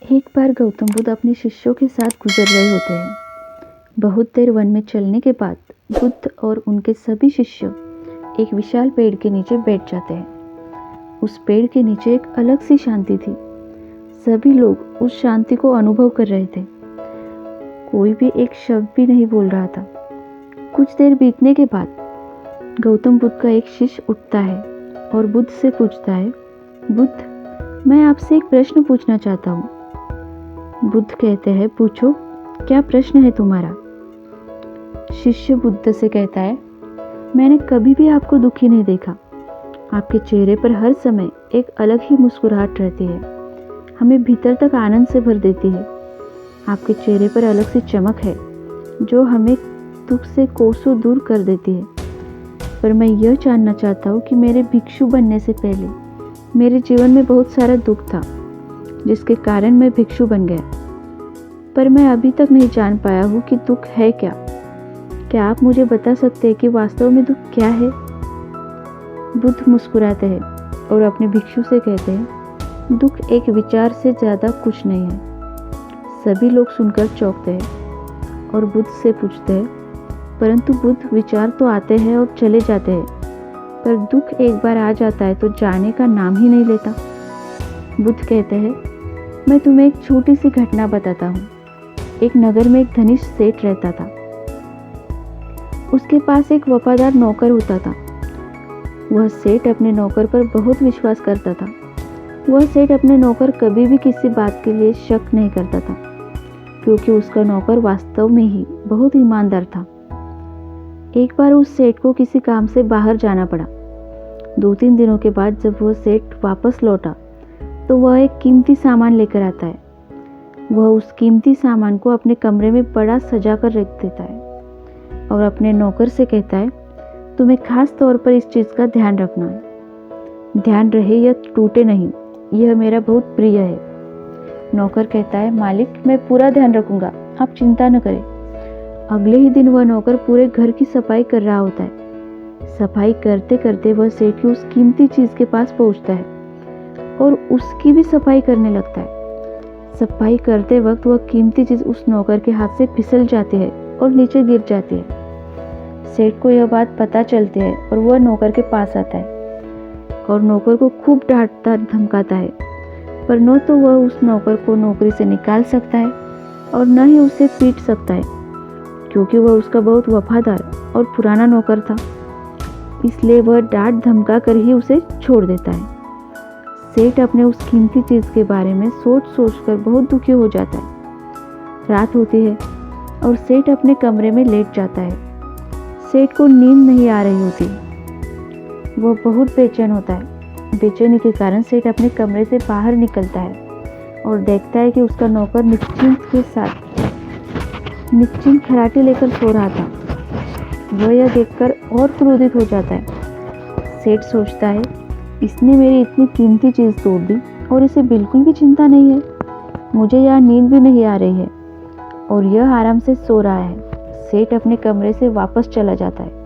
एक बार गौतम बुद्ध अपने शिष्यों के साथ गुजर रहे होते हैं। बहुत देर वन में चलने के बाद बुद्ध और उनके सभी शिष्य एक विशाल पेड़ के नीचे बैठ जाते हैं। उस पेड़ के नीचे एक अलग सी शांति थी। सभी लोग उस शांति को अनुभव कर रहे थे। कोई भी एक शब्द भी नहीं बोल रहा था। कुछ देर बीतने के बाद गौतम बुद्ध का एक शिष्य उठता है और बुद्ध से पूछता है, बुद्ध, मैं आपसे एक प्रश्न पूछना चाहता हूँ। बुद्ध कहते हैं, पूछो, क्या प्रश्न है तुम्हारा? शिष्य बुद्ध से कहता है, मैंने कभी भी आपको दुखी नहीं देखा। आपके चेहरे पर हर समय एक अलग ही मुस्कुराहट रहती है, हमें भीतर तक आनंद से भर देती है। आपके चेहरे पर अलग सी चमक है जो हमें दुख से कोसों दूर कर देती है। पर मैं यह जानना चाहता हूँ कि मेरे भिक्षु बनने से पहले मेरे जीवन में बहुत सारा दुख था, जिसके कारण मैं भिक्षु बन गया। पर मैं अभी तक नहीं जान पाया हूँ कि दुख है क्या। क्या आप मुझे बता सकते हैं कि वास्तव में दुख क्या है? बुद्ध मुस्कुराते हैं और अपने भिक्षु से कहते हैं, दुख एक विचार से ज़्यादा कुछ नहीं है। सभी लोग सुनकर चौंकते हैं और बुद्ध से पूछते हैं, परंतु बुद्ध, विचार तो आते हैं और चले जाते हैं, पर दुख एक बार आ जाता है तो जाने का नाम ही नहीं लेता। बुद्ध कहते हैं, मैं तुम्हें एक छोटी सी घटना बताता हूँ। एक नगर में एक धनिक सेठ रहता था। उसके पास एक वफादार नौकर होता था। वह सेठ अपने नौकर पर बहुत विश्वास करता था। वह सेठ अपने नौकर कभी भी किसी बात के लिए शक नहीं करता था, क्योंकि उसका नौकर वास्तव में ही बहुत ईमानदार था। एक बार उस सेठ को किसी काम से बाहर जाना पड़ा। 2-3 दिनों के बाद जब वह सेठ वापस लौटा तो वह एक कीमती सामान लेकर आता है। वह उस कीमती सामान को अपने कमरे में बड़ा सजा कर रख देता है और अपने नौकर से कहता है, तुम्हें खास तौर पर इस चीज़ का ध्यान रखना है। ध्यान रहे यह टूटे नहीं, यह मेरा बहुत प्रिय है। नौकर कहता है, मालिक, मैं पूरा ध्यान रखूंगा, आप चिंता न करें। अगले ही दिन वह नौकर पूरे घर की सफाई कर रहा होता है। सफाई करते करते वह सेठ की उस कीमती चीज़ के पास पहुंचता है और उसकी भी सफाई करने लगता है। सफाई करते वक्त वह कीमती चीज़ उस नौकर के हाथ से फिसल जाती है और नीचे गिर जाती है। सेठ को यह बात पता चलती है और वह नौकर के पास आता है और नौकर को खूब डांटता धमकाता है, पर न तो वह उस नौकर को नौकरी से निकाल सकता है और न ही उसे पीट सकता है, क्योंकि वह उसका बहुत वफादार और पुराना नौकर था। इसलिए वह डांट धमका कर ही उसे छोड़ देता है। सेठ अपने उस कीमती चीज़ के बारे में सोच सोच कर बहुत दुखी हो जाता है। रात होती है और सेठ अपने कमरे में लेट जाता है। सेठ को नींद नहीं आ रही होती। वह बहुत बेचैन होता है। बेचैनी के कारण सेठ अपने कमरे से बाहर निकलता है और देखता है कि उसका नौकर निश्चिंत खराटे लेकर सो रहा था। वह यह देखकर और क्रोधित हो जाता है। सेठ सोचता है, इसने मेरी इतनी कीमती चीज़ तोड़ दी और इसे बिल्कुल भी चिंता नहीं है। मुझे यहाँ नींद भी नहीं आ रही है और यह आराम से सो रहा है। सेठ अपने कमरे से वापस चला जाता है।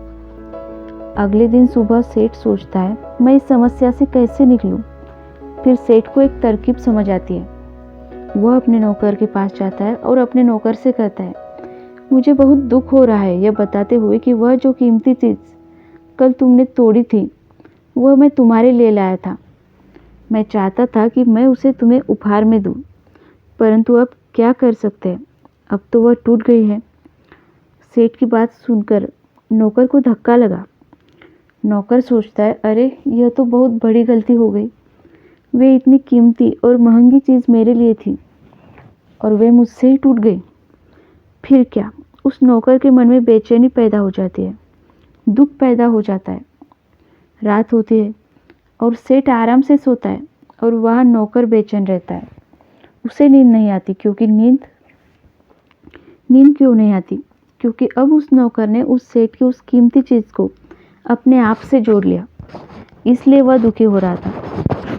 अगले दिन सुबह सेठ सोचता है, मैं इस समस्या से कैसे निकलूं? फिर सेठ को एक तरकीब समझ आती है। वह अपने नौकर के पास जाता है और अपने नौकर से कहता है, मुझे बहुत दुख हो रहा है, यह बताते हुए कि वह जो कीमती चीज़ कल तुमने तोड़ी थी वह मैं तुम्हारे लिए लाया था। मैं चाहता था कि मैं उसे तुम्हें उपहार में दूं, परंतु अब क्या कर सकते हैं, अब तो वह टूट गई है। सेठ की बात सुनकर नौकर को धक्का लगा। नौकर सोचता है, अरे यह तो बहुत बड़ी गलती हो गई। वे इतनी कीमती और महंगी चीज़ मेरे लिए थी और वे मुझसे ही टूट गई। फिर क्या? उस नौकर के मन में बेचैनी पैदा हो जाती है, दुख पैदा हो जाता है। रात होती है और सेठ आराम से सोता है और वह नौकर बेचैन रहता है। उसे नींद नहीं आती, क्योंकि नींद क्यों नहीं आती? क्योंकि अब उस नौकर ने उस सेठ की उस कीमती चीज़ को अपने आप से जोड़ लिया, इसलिए वह दुखी हो रहा था।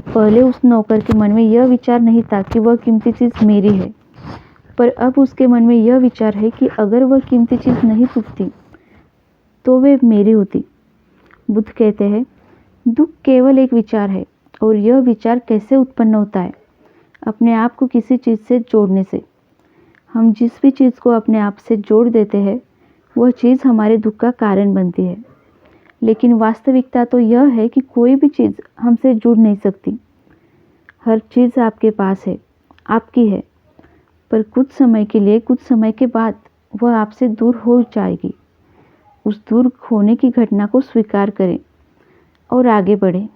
पहले उस नौकर के मन में यह विचार नहीं था कि वह कीमती चीज़ मेरी है, पर अब उसके मन में यह विचार है कि अगर वह कीमती चीज़ नहीं टूटती तो वे मेरी होती। बुद्ध कहते हैं, दुख केवल एक विचार है और यह विचार कैसे उत्पन्न होता है, अपने आप को किसी चीज़ से जोड़ने से। हम जिस भी चीज़ को अपने आप से जोड़ देते हैं वह चीज़ हमारे दुख का कारण बनती है। लेकिन वास्तविकता तो यह है कि कोई भी चीज़ हमसे जुड़ नहीं सकती। हर चीज़ आपके पास है, आपकी है, पर कुछ समय के लिए, कुछ समय के बाद वह आपसे दूर हो जाएगी। उस दूर होने की घटना को स्वीकार करें और आगे बढ़ें।